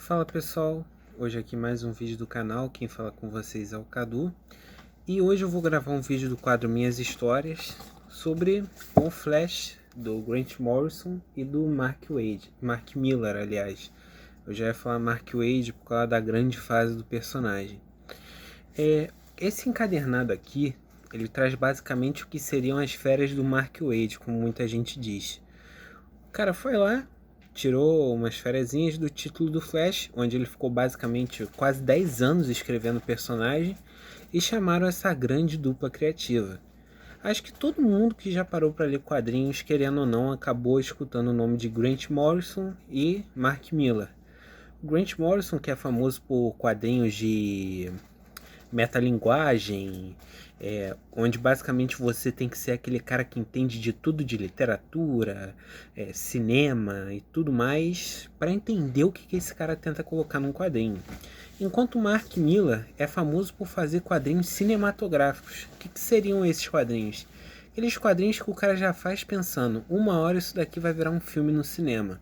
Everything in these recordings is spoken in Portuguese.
Fala pessoal, hoje aqui mais um vídeo do canal, quem fala com vocês é o Cadu. E hoje eu vou gravar um vídeo do quadro Minhas Histórias sobre o Flash do Grant Morrison e do Mark Millar, aliás. Eu já ia falar Mark Waid por causa da grande fase do personagem. Esse encadernado aqui, ele traz basicamente o que seriam as férias do Mark Waid, como muita gente diz. O cara foi lá, tirou umas fériasinhas do título do Flash, onde ele ficou basicamente quase 10 anos escrevendo o personagem, e chamaram essa grande dupla criativa. Acho que todo mundo que já parou para ler quadrinhos, querendo ou não, acabou escutando o nome de Grant Morrison e Mark Millar. O Grant Morrison, que é famoso por quadrinhos de metalinguagem, onde basicamente você tem que ser aquele cara que entende de tudo de literatura, cinema e tudo mais, para entender o que esse cara tenta colocar num quadrinho. Enquanto Mark Millar é famoso por fazer quadrinhos cinematográficos. O que seriam esses quadrinhos? Aqueles quadrinhos que o cara já faz pensando, uma hora isso daqui vai virar um filme no cinema.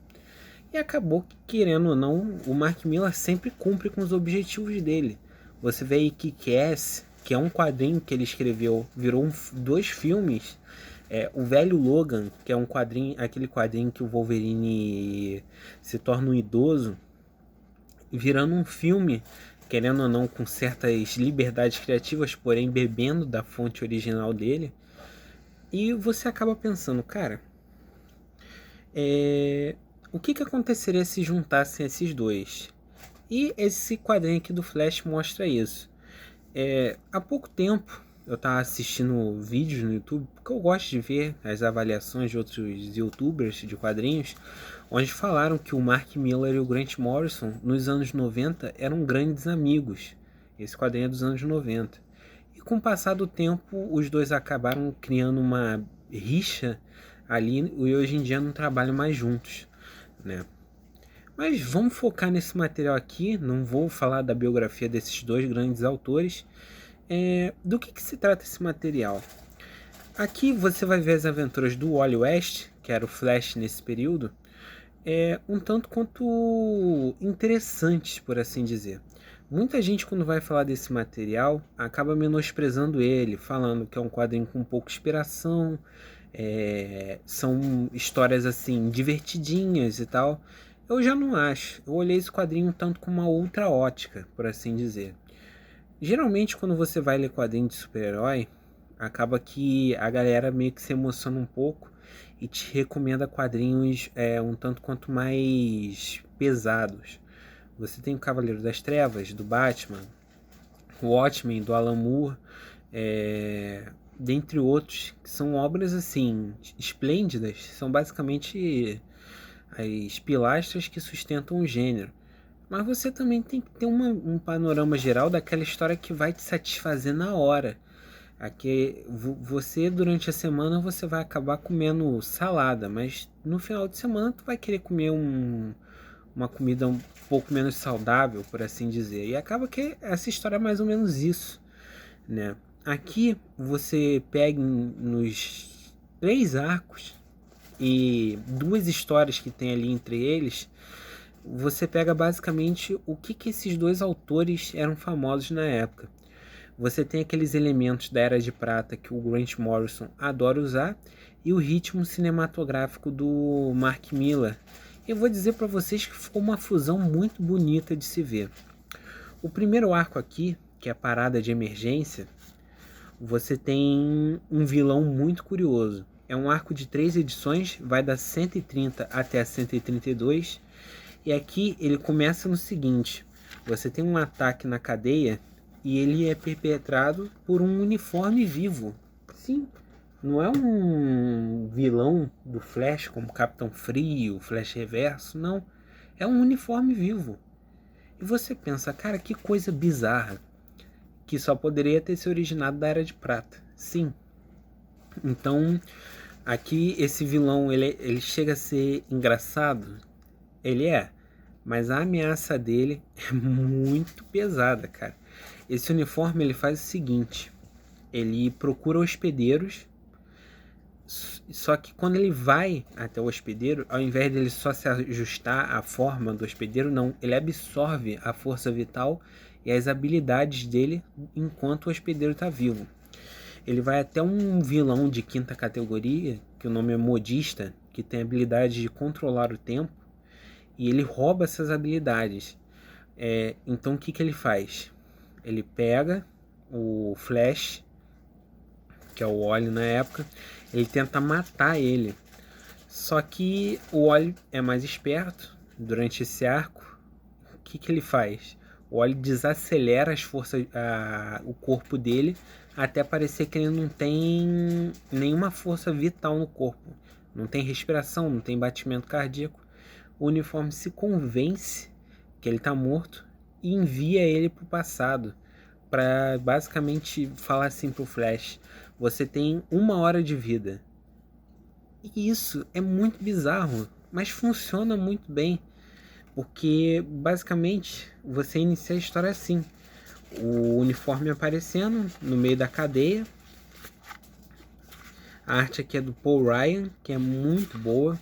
E acabou que, querendo ou não, o Mark Millar sempre cumpre com os objetivos dele. Você vê aí Kick-Ass, que é um quadrinho que ele escreveu, virou dois filmes. O Velho Logan, que é um quadrinho, aquele quadrinho que o Wolverine se torna um idoso, virando um filme, querendo ou não, com certas liberdades criativas, porém bebendo da fonte original dele. E você acaba pensando, cara, o que aconteceria se juntassem esses dois? E esse quadrinho aqui do Flash mostra isso. Há pouco tempo eu estava assistindo vídeos no YouTube, porque eu gosto de ver as avaliações de outros youtubers de quadrinhos, onde falaram que o Mark Millar e o Grant Morrison, nos anos 90, eram grandes amigos. Esse quadrinho é dos anos 90. E com o passar do tempo, os dois acabaram criando uma rixa ali e hoje em dia não trabalham mais juntos, né? Mas vamos focar nesse material aqui, não vou falar da biografia desses dois grandes autores. Do que se trata esse material? Aqui você vai ver as aventuras do Wally West, que era o Flash nesse período, um tanto quanto interessantes, por assim dizer. Muita gente, quando vai falar desse material, acaba menosprezando ele, falando que é um quadrinho com pouca inspiração, são histórias assim divertidinhas e tal. Eu já não acho. Eu olhei esse quadrinho um tanto com uma outra ótica, por assim dizer. Geralmente, quando você vai ler quadrinho de super-herói, acaba que a galera meio que se emociona um pouco e te recomenda quadrinhos um tanto quanto mais pesados. Você tem o Cavaleiro das Trevas, do Batman, o Watchmen, do Alan Moore, dentre outros, que são obras assim esplêndidas, são basicamente as pilastras que sustentam o gênero. Mas você também tem que ter um panorama geral daquela história que vai te satisfazer na hora. Aqui, você durante a semana você vai acabar comendo salada, mas no final de semana tu vai querer comer uma comida um pouco menos saudável, por assim dizer. E acaba que essa história é mais ou menos isso, né? Aqui você pega nos 3 arcos e 2 histórias que tem ali entre eles, você pega basicamente o que esses dois autores eram famosos na época. Você tem aqueles elementos da Era de Prata que o Grant Morrison adora usar e o ritmo cinematográfico do Mark Millar. Eu vou dizer para vocês que ficou uma fusão muito bonita de se ver. O primeiro arco aqui, que é a Parada de Emergência, você tem um vilão muito curioso. É um arco de 3 edições, vai da 130 até a 132. E aqui ele começa no seguinte: você tem um ataque na cadeia e ele é perpetrado por um uniforme vivo. Sim, não é um vilão do Flash como Capitão Frio, Flash Reverso, não. É um uniforme vivo. E você pensa, cara, que coisa bizarra, que só poderia ter se originado da Era de Prata. Sim. Então, aqui esse vilão, ele chega a ser engraçado. Ele é. Mas a ameaça dele é muito pesada, cara. Esse uniforme ele faz o seguinte: ele procura hospedeiros Só que quando ele vai até o hospedeiro, ao invés dele só se ajustar à forma do hospedeiro, não, ele absorve a força vital e as habilidades dele enquanto o hospedeiro está vivo. Ele vai até um vilão de quinta categoria, que o nome é Modista, que tem a habilidade de controlar o tempo, e ele rouba essas habilidades. Então o que ele faz? Ele pega o Flash, que é o Wally na época, ele tenta matar ele. Só que o Wally é mais esperto. Durante esse arco, o que ele faz? O Wally desacelera as forças, o corpo dele, até parecer que ele não tem nenhuma força vital no corpo. Não tem respiração, não tem batimento cardíaco. O uniforme se convence que ele está morto e envia ele para o passado, para basicamente falar assim pro Flash: você tem 1 hora de vida. E isso é muito bizarro, mas funciona muito bem, porque basicamente você inicia a história assim: o uniforme aparecendo no meio da cadeia. A arte aqui é do Paul Ryan, que é muito boa.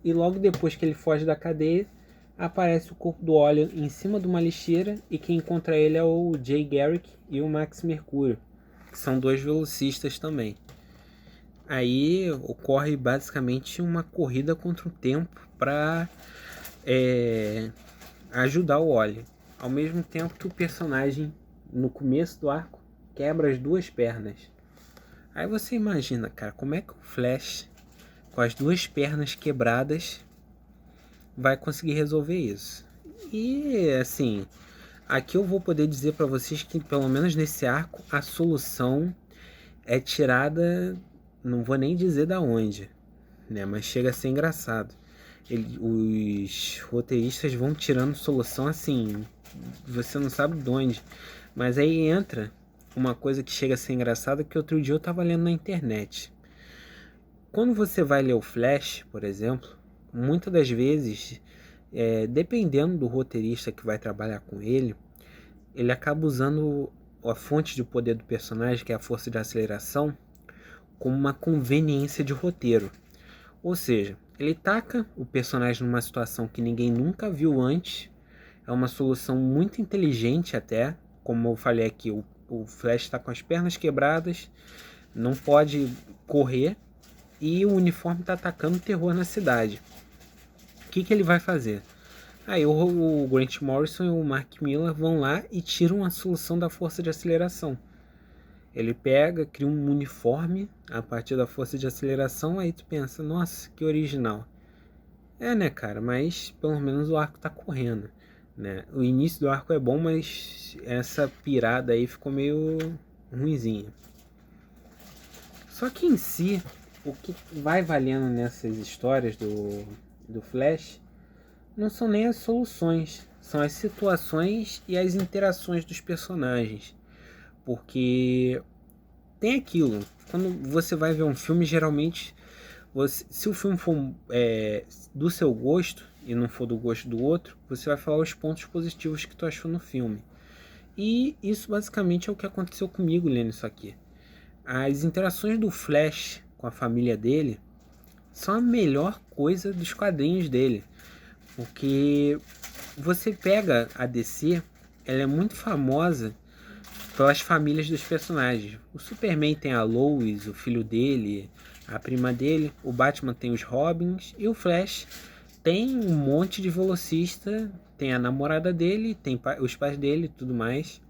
E logo depois que ele foge da cadeia, aparece o corpo do Wally em cima de uma lixeira, e quem encontra ele é o Jay Garrick e o Max Mercúrio, que são 2 velocistas também. Aí ocorre basicamente uma corrida contra o tempo para ajudar o Wally. Ao mesmo tempo que o personagem, no começo do arco, quebra as 2 pernas. Aí você imagina, cara, como é que o Flash, com as 2 pernas quebradas, vai conseguir resolver isso? E assim, aqui eu vou poder dizer para vocês que pelo menos nesse arco a solução é tirada, não vou nem dizer da onde, né? Mas chega a ser engraçado. Os roteiristas vão tirando solução assim, você não sabe de onde. Mas aí entra uma coisa que chega a ser engraçada, que outro dia eu tava lendo na internet. Quando você vai ler o Flash, por exemplo, muitas das vezes, dependendo do roteirista que vai trabalhar com ele acaba usando a fonte de poder do personagem, que é a força de aceleração, como uma conveniência de roteiro. Ou seja, ele taca o personagem numa situação que ninguém nunca viu antes. É uma solução muito inteligente até. Como eu falei aqui, o Flash está com as pernas quebradas, não pode correr, e o uniforme está atacando terror na cidade. O que ele vai fazer? Aí o Grant Morrison e o Mark Millar vão lá e tiram a solução da força de aceleração. Ele pega, cria um uniforme a partir da força de aceleração, aí tu pensa: nossa, que original. Né, cara, mas pelo menos o arco tá correndo, né? O início do arco é bom, mas essa pirada aí ficou meio ruinzinha. Só que em si, o que vai valendo nessas histórias do Flash não são nem as soluções, são as situações e as interações dos personagens. Porque tem aquilo, quando você vai ver um filme, geralmente, se o filme for do seu gosto e não for do gosto do outro, você vai falar os pontos positivos que tu achou no filme. E isso basicamente é o que aconteceu comigo lendo isso aqui. As interações do Flash com a família dele são a melhor coisa dos quadrinhos dele. Porque você pega a DC, ela é muito famosa pelas famílias dos personagens. O Superman tem a Lois, o filho dele, a prima dele. O Batman tem os Robins. E o Flash tem um monte de velocista. Tem a namorada dele, tem os pais dele e tudo mais.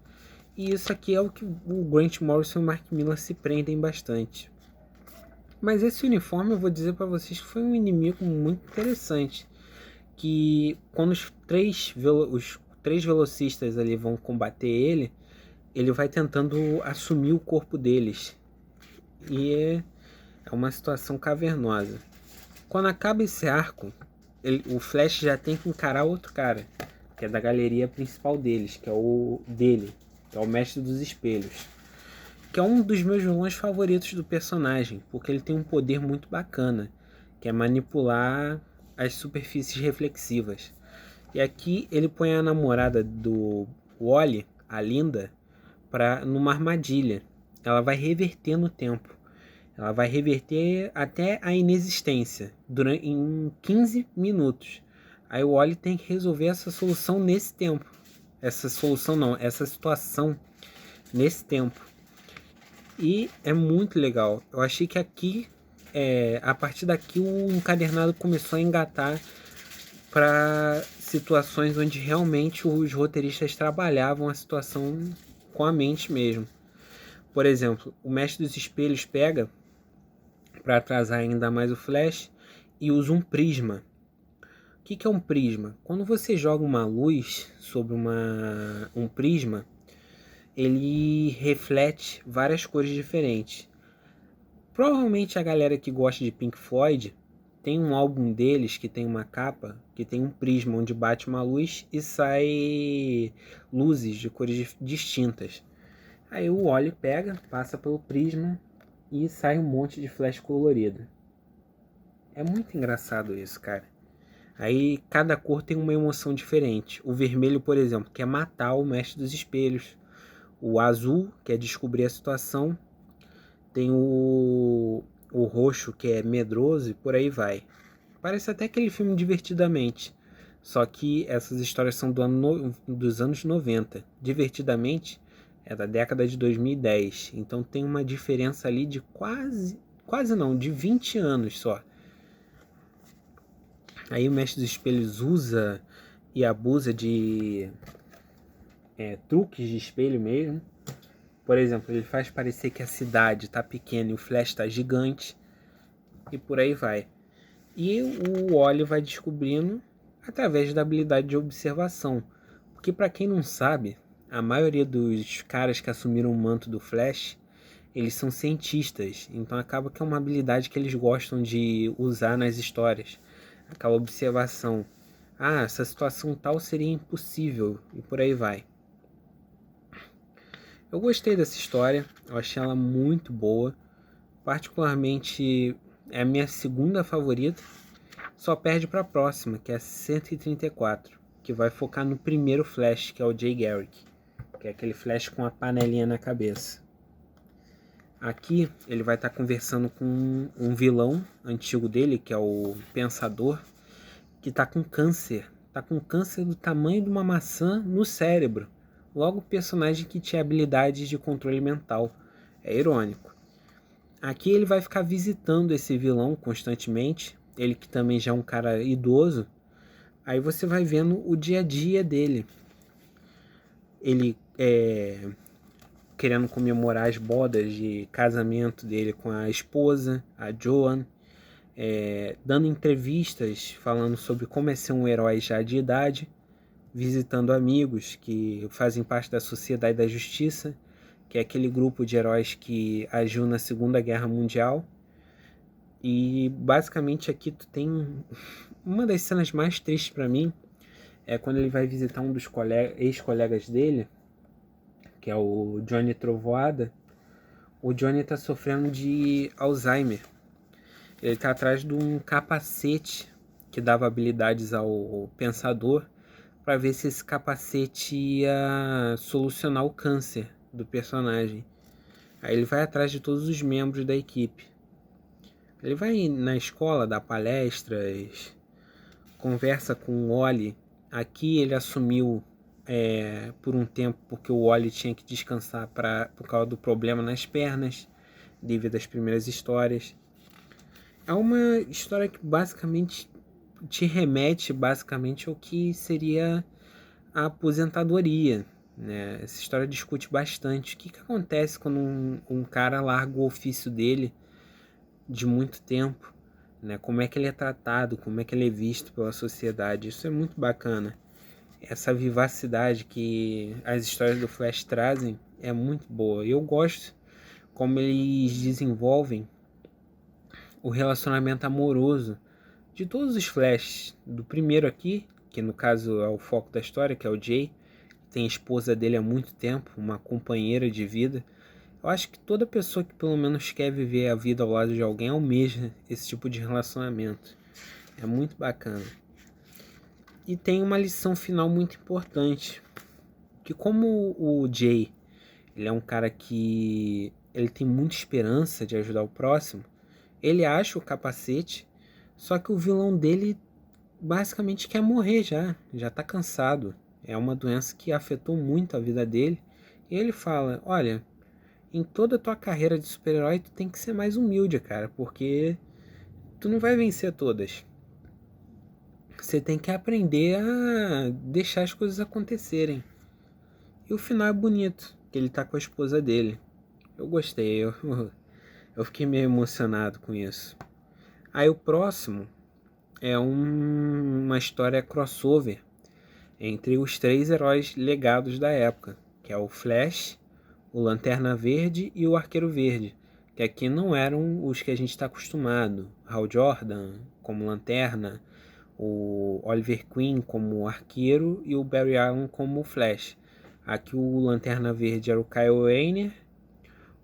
E isso aqui é o que o Grant Morrison e o Mark Millar se prendem bastante. Mas esse uniforme, eu vou dizer para vocês que foi um inimigo muito interessante. Que quando os três velocistas ali vão combater ele vai tentando assumir o corpo deles. E é uma situação cavernosa. Quando acaba esse arco, o Flash já tem que encarar outro cara, que é da galeria principal deles, que é o dele, que é o Mestre dos Espelhos, que é um dos meus vilões favoritos do personagem, porque ele tem um poder muito bacana, que é manipular as superfícies reflexivas. E aqui ele põe a namorada do Wally, a Linda, numa armadilha. Ela vai reverter no tempo. Ela vai reverter até a inexistência em 15 minutos. Aí o Wally tem que resolver essa solução nesse tempo. Essa solução não, essa situação nesse tempo. E é muito legal. Eu achei que aqui, a partir daqui, o encadernado começou a engatar para situações onde realmente os roteiristas trabalhavam a situação com a mente mesmo. Por exemplo, o Mestre dos Espelhos pega, para atrasar ainda mais o Flash, e usa um prisma. O que é um prisma? Quando você joga uma luz sobre um prisma, ele reflete várias cores diferentes. Provavelmente a galera que gosta de Pink Floyd tem um álbum deles que tem uma capa que tem um prisma onde bate uma luz e sai luzes de cores distintas. Aí o Wally pega, passa pelo prisma e sai um monte de flash colorido. É muito engraçado isso, cara. Aí cada cor tem uma emoção diferente. O vermelho, por exemplo, quer matar o Mestre dos Espelhos. O azul quer descobrir a situação. Tem o roxo, que é medroso, e por aí vai. Parece até aquele filme Divertidamente. Só que essas histórias são dos anos 90. Divertidamente é da década de 2010. Então tem uma diferença ali de quase não, de 20 anos só. Aí o Mestre dos Espelhos usa e abusa de truques de espelho mesmo. Por exemplo, ele faz parecer que a cidade está pequena e o Flash está gigante. E por aí vai. E o Wally vai descobrindo através da habilidade de observação. Porque para quem não sabe, a maioria dos caras que assumiram o manto do Flash, eles são cientistas. Então acaba que é uma habilidade que eles gostam de usar nas histórias. Aquela observação. Ah, essa situação tal seria impossível. E por aí vai. Eu gostei dessa história. Eu achei ela muito boa. Particularmente é a minha segunda favorita. Só perde para a próxima, que é a 134, que vai focar no primeiro Flash, que é o Jay Garrick, que é aquele Flash com a panelinha na cabeça. Aqui ele vai estar conversando com um vilão antigo dele, que é o Pensador, que está com câncer. Está com câncer do tamanho de uma maçã no cérebro. Logo, o personagem que tinha habilidades de controle mental. É irônico. Aqui ele vai ficar visitando esse vilão constantemente. Ele que também já é um cara idoso. Aí você vai vendo o dia a dia dele. Ele querendo comemorar as bodas de casamento dele com a esposa, a Joan. Dando entrevistas falando sobre como é ser um herói já de idade. Visitando amigos que fazem parte da Sociedade da Justiça, que é aquele grupo de heróis que agiu na Segunda Guerra Mundial. E basicamente aqui tu tem uma das cenas mais tristes para mim, é quando ele vai visitar um dos ex-colegas dele, que é o Johnny Trovoada. O Johnny tá sofrendo de Alzheimer. Ele tá atrás de um capacete que dava habilidades ao Pensador, para ver se esse capacete ia solucionar o câncer do personagem. Aí ele vai atrás de todos os membros da equipe. Ele vai na escola, dá palestras, conversa com o Wally. Aqui ele assumiu por um tempo porque o Wally tinha que descansar por causa do problema nas pernas, devido às primeiras histórias. É uma história que basicamente te remete ao que seria a aposentadoria, né? Essa história discute bastante o que acontece quando um cara larga o ofício dele de muito tempo, né? Como é que ele é tratado, como é que ele é visto pela sociedade. Isso é muito bacana. Essa vivacidade que as histórias do Flash trazem é muito boa. Eu gosto como eles desenvolvem o relacionamento amoroso de todos os Flash. Do primeiro aqui, que no caso é o foco da história, que é o Jay, tem a esposa dele há muito tempo, uma companheira de vida. Eu acho que toda pessoa que pelo menos quer viver a vida ao lado de alguém almeja esse tipo de relacionamento. É muito bacana. E tem uma lição final muito importante, que como o Jay Ele é um cara que ele tem muita esperança de ajudar o próximo. Ele acha o capacete, só que o vilão dele basicamente quer morrer já tá cansado. É uma doença que afetou muito a vida dele. E ele fala: olha, em toda a tua carreira de super-herói, tu tem que ser mais humilde, cara, porque tu não vai vencer todas. Você tem que aprender a deixar as coisas acontecerem. E o final é bonito, que ele tá com a esposa dele. Eu gostei, eu fiquei meio emocionado com isso. Aí o próximo é uma história crossover entre os três heróis legados da época, que é o Flash, o Lanterna Verde e o Arqueiro Verde, que aqui não eram os que a gente está acostumado. Hal Jordan como Lanterna, o Oliver Queen como Arqueiro e o Barry Allen como Flash. Aqui o Lanterna Verde era o Kyle Rayner,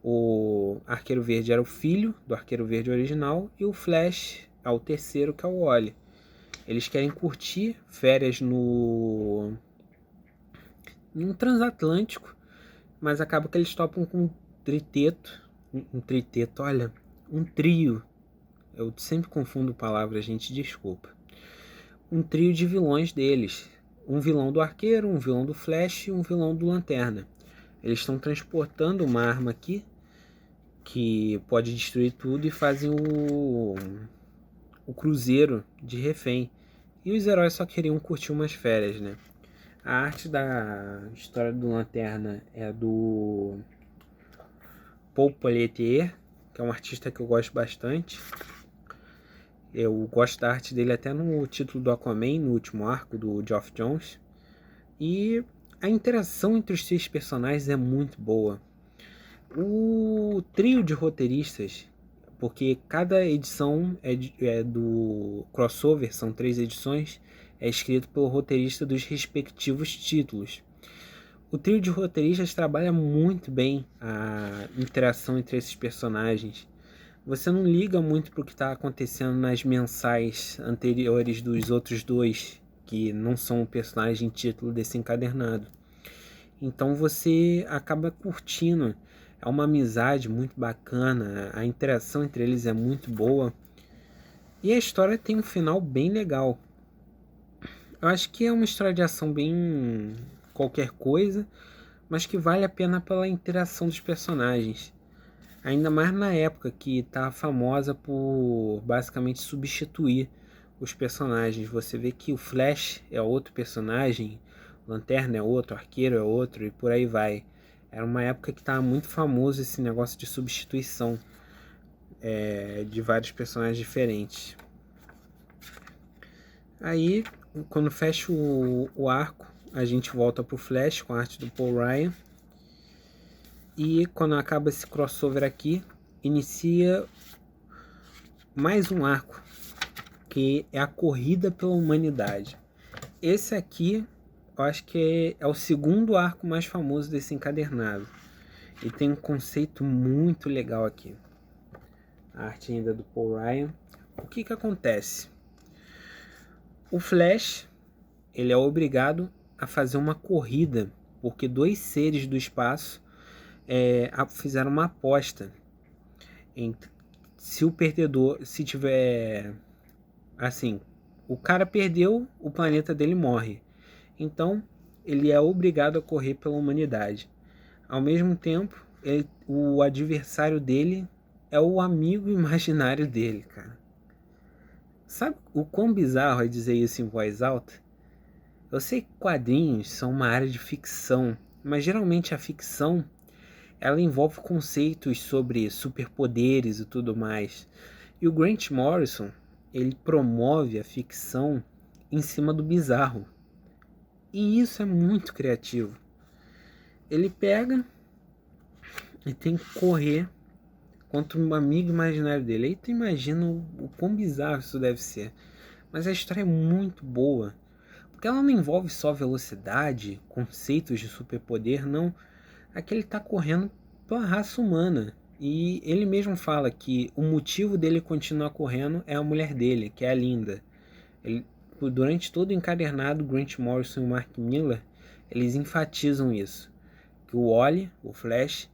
o Arqueiro Verde era o filho do Arqueiro Verde original e o Flash é o terceiro, que é o Wally. Eles querem curtir férias num transatlântico, mas acaba que eles topam com um triteto, olha, um trio. Eu sempre confundo palavras, gente, desculpa. Um trio de vilões deles. Um vilão do Arqueiro, um vilão do Flash e um vilão do Lanterna. Eles estão transportando uma arma aqui que pode destruir tudo e fazem o cruzeiro de refém. E os heróis só queriam curtir umas férias, né? A arte da história do Lanterna é do Paul Pelletier, que é um artista que eu gosto bastante. Eu gosto da arte dele até no título do Aquaman, no último arco do Geoff Johns. E a interação entre os três personagens é muito boa. O trio de roteiristas, porque cada edição é do crossover, são 3 edições, é escrito pelo roteirista dos respectivos títulos. O trio de roteiristas trabalha muito bem a interação entre esses personagens. Você não liga muito para o que está acontecendo nas mensais anteriores dos outros dois, que não são o personagem título desse encadernado. Então você acaba curtindo. É uma amizade muito bacana, a interação entre eles é muito boa. E a história tem um final bem legal. Eu acho que é uma história de ação bem qualquer coisa, mas que vale a pena pela interação dos personagens. Ainda mais na época que tá famosa por basicamente substituir os personagens. Você vê que o Flash é outro personagem, o Lanterna é outro, o Arqueiro é outro e por aí vai. Era uma época que estava muito famoso esse negócio de substituição de vários personagens diferentes. Aí, quando fecha o arco, a gente volta pro Flash com a arte do Paul Ryan. E quando acaba esse crossover aqui, inicia mais um arco, que é a corrida pela humanidade. Esse aqui, eu acho que é o segundo arco mais famoso desse encadernado. E tem um conceito muito legal aqui. A arte ainda do Paul Ryan. O que acontece? O Flash, ele é obrigado a fazer uma corrida, porque 2 seres do espaço fizeram uma aposta entre se o perdedor, se tiver assim, o cara perdeu, o planeta dele morre. Então, ele é obrigado a correr pela humanidade. Ao mesmo tempo, o adversário dele é o amigo imaginário dele, cara. Sabe o quão bizarro é dizer isso em voz alta? Eu sei que quadrinhos são uma área de ficção, mas geralmente a ficção ela envolve conceitos sobre superpoderes e tudo mais. E o Grant Morrison, ele promove a ficção em cima do bizarro. E isso é muito criativo. Ele pega e tem que correr contra um amigo imaginário dele. Aí tu imagina o quão bizarro isso deve ser. Mas a história é muito boa. Porque ela não envolve só velocidade, conceitos de superpoder, não. Aqui ele tá correndo pela raça humana. E ele mesmo fala que o motivo dele continuar correndo é a mulher dele, que é a Linda. Durante todo o encadernado, Grant Morrison e Mark Millar, eles enfatizam isso. que o Wally, o Flash,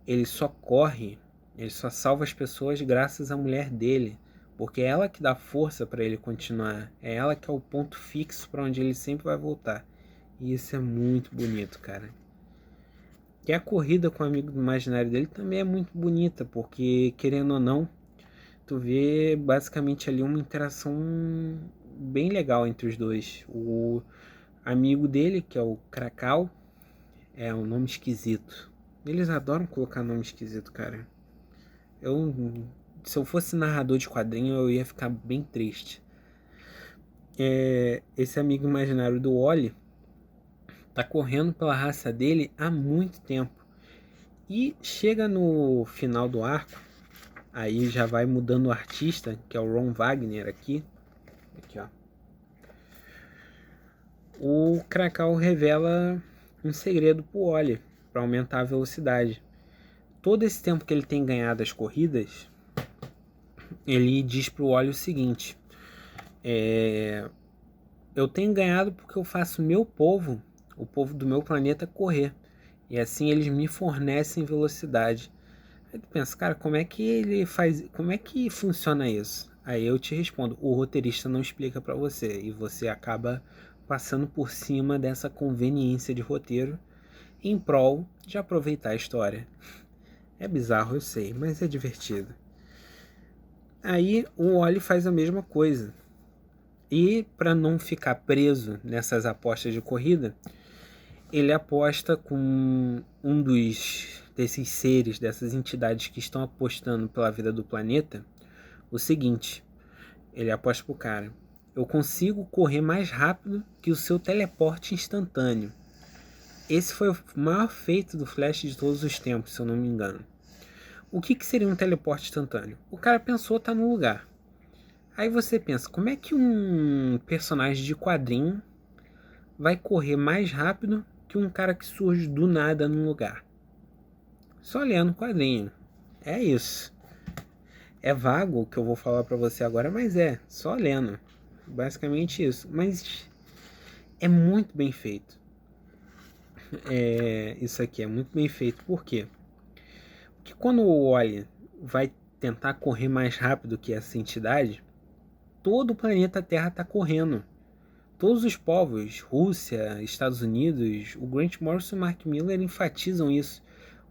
ele só corre, ele só salva as pessoas graças à mulher dele, porque é ela que dá força para ele continuar, é ela que é o ponto fixo para onde ele sempre vai voltar. E isso é muito bonito, cara. E a corrida com o amigo imaginário dele também é muito bonita, porque querendo ou não, tu vê basicamente ali uma interação bem legal entre os dois. O amigo dele, que é o Krakow, é um nome esquisito. Eles adoram colocar nome esquisito, cara. Se eu fosse narrador de quadrinho, eu ia ficar bem triste. Esse amigo imaginário do Wally tá correndo pela raça dele há muito tempo. E chega no final do arco, aí já vai mudando o artista, que é o Ron Wagner aqui. Aqui, ó. O Krakow revela um segredo pro Wally, para aumentar a velocidade. Todo esse tempo que ele tem ganhado as corridas, ele diz pro Wally o seguinte: eu tenho ganhado porque eu faço o povo do meu planeta, correr. E assim eles me fornecem velocidade. Aí tu pensa, cara, como é que ele faz, como é que funciona isso? Aí eu te respondo, o roteirista não explica pra você e você acaba passando por cima dessa conveniência de roteiro em prol de aproveitar a história. É bizarro, eu sei, mas é divertido. Aí o Wally faz a mesma coisa. E para não ficar preso nessas apostas de corrida, ele aposta com um desses seres, dessas entidades que estão apostando pela vida do planeta, o seguinte: ele aposta pro cara, eu consigo correr mais rápido que o seu teleporte instantâneo. Esse foi o maior feito do Flash de todos os tempos, se eu não me engano. O que seria um teleporte instantâneo? O cara pensou, tá no lugar. Aí você pensa, como é que um personagem de quadrinho vai correr mais rápido que um cara que surge do nada num lugar? Só lendo o quadrinho. É isso. É vago o que eu vou falar pra você agora, mas só lendo. Basicamente isso. Mas é muito bem feito. Isso aqui é muito bem feito. Por quê? Porque quando o Wally vai tentar correr mais rápido que essa entidade, todo o planeta Terra está correndo. Todos os povos, Rússia, Estados Unidos, o Grant Morrison e o Mark Millar enfatizam isso.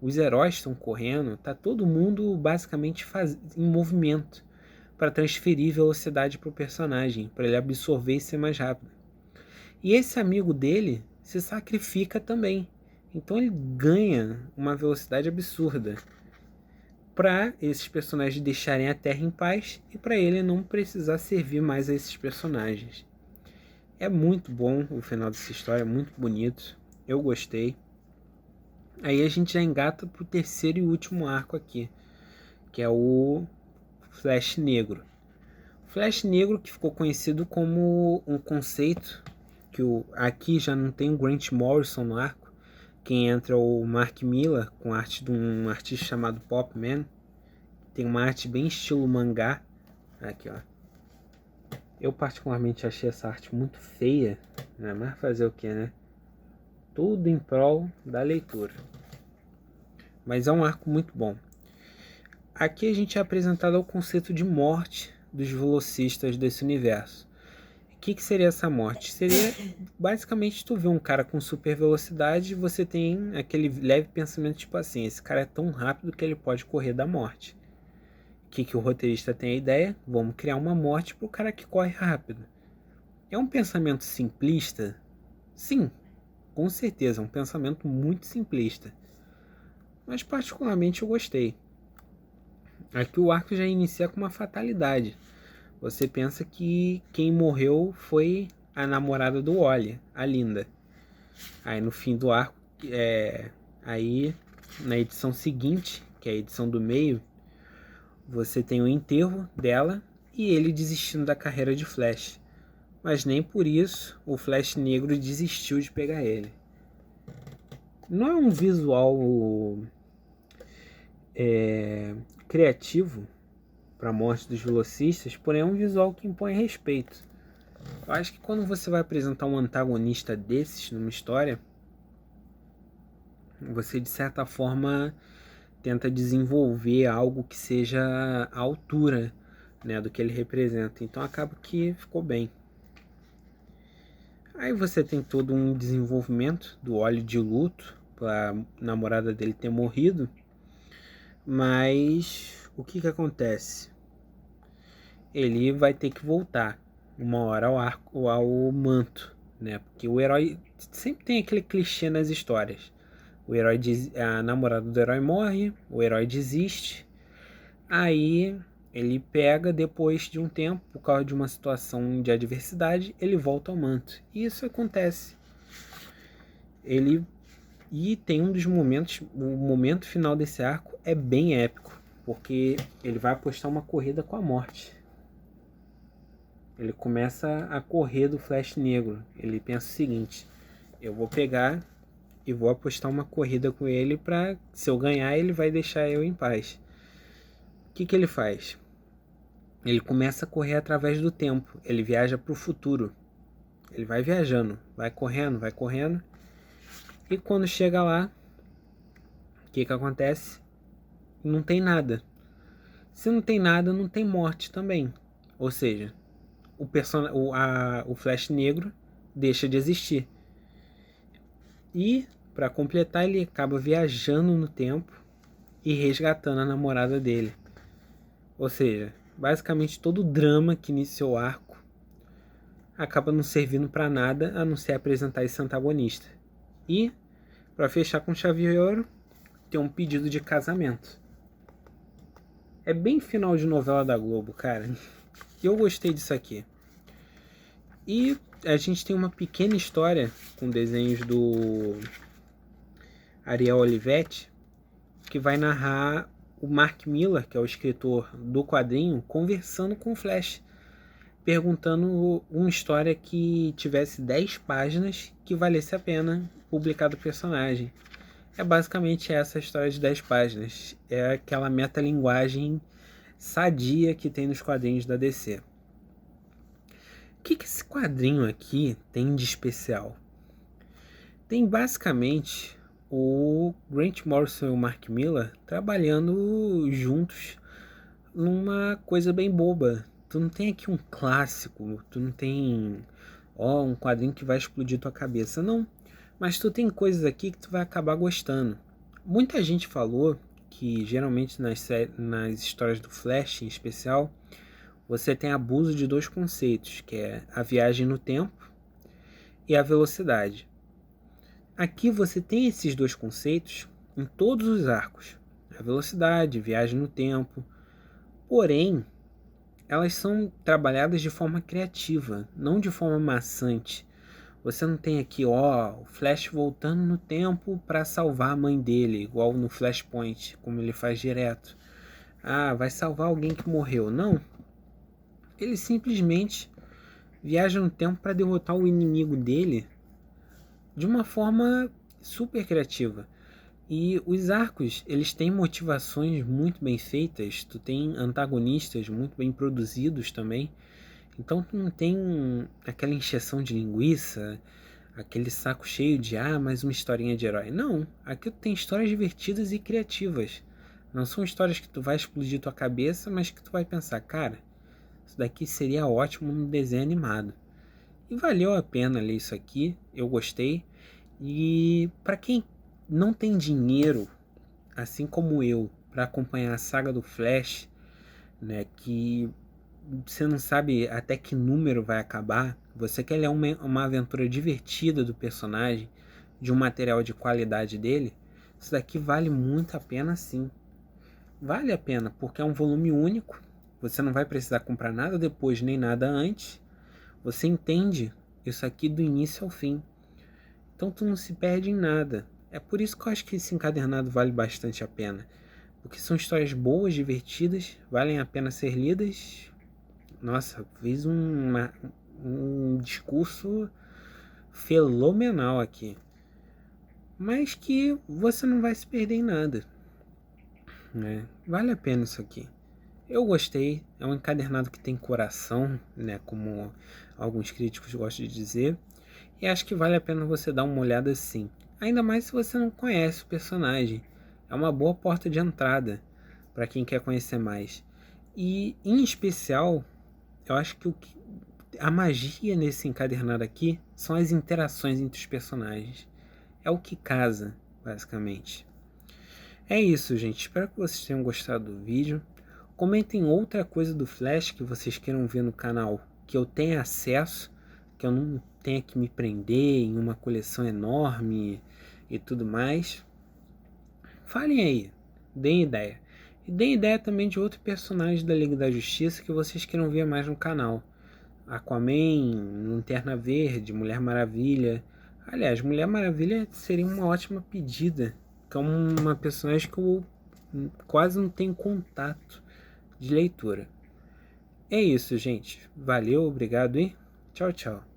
Os heróis estão correndo, tá todo mundo basicamente em movimento para transferir velocidade para o personagem, para ele absorver e ser mais rápido. E esse amigo dele se sacrifica também. Então ele ganha uma velocidade absurda para esses personagens deixarem a Terra em paz e para ele não precisar servir mais a esses personagens. É muito bom o final dessa história, muito bonito. Eu gostei. Aí a gente já engata pro terceiro e último arco aqui, que é o Flash Negro. O Flash Negro, que ficou conhecido como um conceito que aqui já não tem o Grant Morrison no arco. Quem entra é o Mark Millar, com arte de um artista chamado Popman. Tem uma arte bem estilo mangá. Aqui, ó. Eu particularmente achei essa arte muito feia, né? Mas fazer o que, né? Tudo em prol da leitura. Mas é um arco muito bom. Aqui a gente é apresentado ao conceito de morte dos velocistas desse universo. O que seria essa morte? Seria basicamente tu ver um cara com super velocidade e você tem aquele leve pensamento tipo assim, esse cara é tão rápido que ele pode correr da morte. O que o roteirista tem a ideia? Vamos criar uma morte pro cara que corre rápido. É um pensamento simplista? Sim, com certeza, é um pensamento muito simplista. Mas particularmente eu gostei. Aqui o arco já inicia com uma fatalidade. Você pensa que quem morreu foi a namorada do Wally, a Linda. Aí no fim do arco, aí na edição seguinte, que é a edição do meio, você tem o enterro dela e ele desistindo da carreira de Flash. Mas nem por isso o Flash Negro desistiu de pegar ele. Não é um visual criativo para a morte dos velocistas, porém é um visual que impõe respeito. Eu acho que quando você vai apresentar um antagonista desses numa história, você de certa forma tenta desenvolver algo que seja à altura, né, do que ele representa. Então acaba que ficou bem. Aí você tem todo um desenvolvimento do óleo de luto para namorada dele ter morrido, mas o que acontece? Ele vai ter que voltar uma hora ao arco, ao manto, né? Porque o herói sempre tem aquele clichê nas histórias. O herói a namorada do herói morre, o herói desiste, aí ele pega depois de um tempo, por causa de uma situação de adversidade, ele volta ao manto. E isso acontece. Ele e tem um dos momentos, o momento final desse arco é bem épico, porque ele vai apostar uma corrida com a morte. Ele começa a correr do Flash Negro. Ele pensa o seguinte: eu vou pegar e vou apostar uma corrida com ele para, se eu ganhar, ele vai deixar eu em paz. O que ele faz? Ele começa a correr através do tempo. Ele viaja para o futuro. Ele vai viajando, vai correndo, vai correndo. E quando chega lá, o que acontece? Não tem nada. Se não tem nada, não tem morte também. Ou seja, o Flash Negro deixa de existir. E, para completar, ele acaba viajando no tempo e resgatando a namorada dele. Ou seja, basicamente todo o drama que iniciou o arco acaba não servindo para nada a não ser apresentar esse antagonista. E, para fechar com chave de ouro, tem um pedido de casamento. É bem final de novela da Globo, cara. E eu gostei disso aqui. E a gente tem uma pequena história com desenhos do Ariel Olivetti, que vai narrar o Mark Millar, que é o escritor do quadrinho, conversando com o Flash, perguntando uma história que tivesse 10 páginas que valesse a pena publicar do personagem. É basicamente essa história de 10 páginas. É aquela metalinguagem sadia que tem nos quadrinhos da DC. O que esse quadrinho aqui tem de especial? Tem basicamente o Grant Morrison e o Mark Millar trabalhando juntos numa coisa bem boba. Tu não tem aqui um clássico, tu não tem um quadrinho que vai explodir tua cabeça, não. Mas tu tem coisas aqui que tu vai acabar gostando. Muita gente falou que geralmente nas histórias do Flash em especial, você tem abuso de dois conceitos, que é a viagem no tempo e a velocidade. Aqui você tem esses dois conceitos em todos os arcos. A velocidade, viagem no tempo. Porém, elas são trabalhadas de forma criativa, não de forma maçante. Você não tem aqui, o Flash voltando no tempo para salvar a mãe dele, igual no Flashpoint, como ele faz direto. Vai salvar alguém que morreu. Não. Ele simplesmente viaja no tempo para derrotar o inimigo dele de uma forma super criativa. E os arcos, eles têm motivações muito bem feitas, tu tem antagonistas muito bem produzidos também, então tu não tem aquela encheção de linguiça, aquele saco cheio de mais uma historinha de herói. Não, aqui tu tem histórias divertidas e criativas. Não são histórias que tu vai explodir tua cabeça, mas que tu vai pensar, cara, isso daqui seria ótimo no desenho animado. E valeu a pena ler isso aqui, eu gostei. E para quem não tem dinheiro, assim como eu, para acompanhar a saga do Flash, né, que você não sabe até que número vai acabar, você quer ler uma aventura divertida do personagem, de um material de qualidade dele, isso daqui vale muito a pena sim. Vale a pena, porque é um volume único, você não vai precisar comprar nada depois nem nada antes, você entende isso aqui do início ao fim. Então tu não se perde em nada. É por isso que eu acho que esse encadernado vale bastante a pena. Porque são histórias boas, divertidas, valem a pena ser lidas. Nossa, fiz um discurso fenomenal aqui. Mas que você não vai se perder em nada, né? Vale a pena isso aqui. Eu gostei, é um encadernado que tem coração, né? Como alguns críticos gostam de dizer. E acho que vale a pena você dar uma olhada sim. Ainda mais se você não conhece o personagem. É uma boa porta de entrada para quem quer conhecer mais. E, em especial, eu acho que a magia nesse encadernado aqui são as interações entre os personagens. É o que casa, basicamente. É isso, gente. Espero que vocês tenham gostado do vídeo. Comentem outra coisa do Flash que vocês queiram ver no canal, que eu tenha acesso, que eu não tenha que me prender em uma coleção enorme e tudo mais. Falem aí, deem ideia. E deem ideia também de outro personagem da Liga da Justiça que vocês queiram ver mais no canal. Aquaman, Lanterna Verde, Mulher Maravilha. Aliás, Mulher Maravilha seria uma ótima pedida, que é uma personagem que eu quase não tenho contato de leitura. É isso, gente. Valeu, obrigado e tchau, tchau.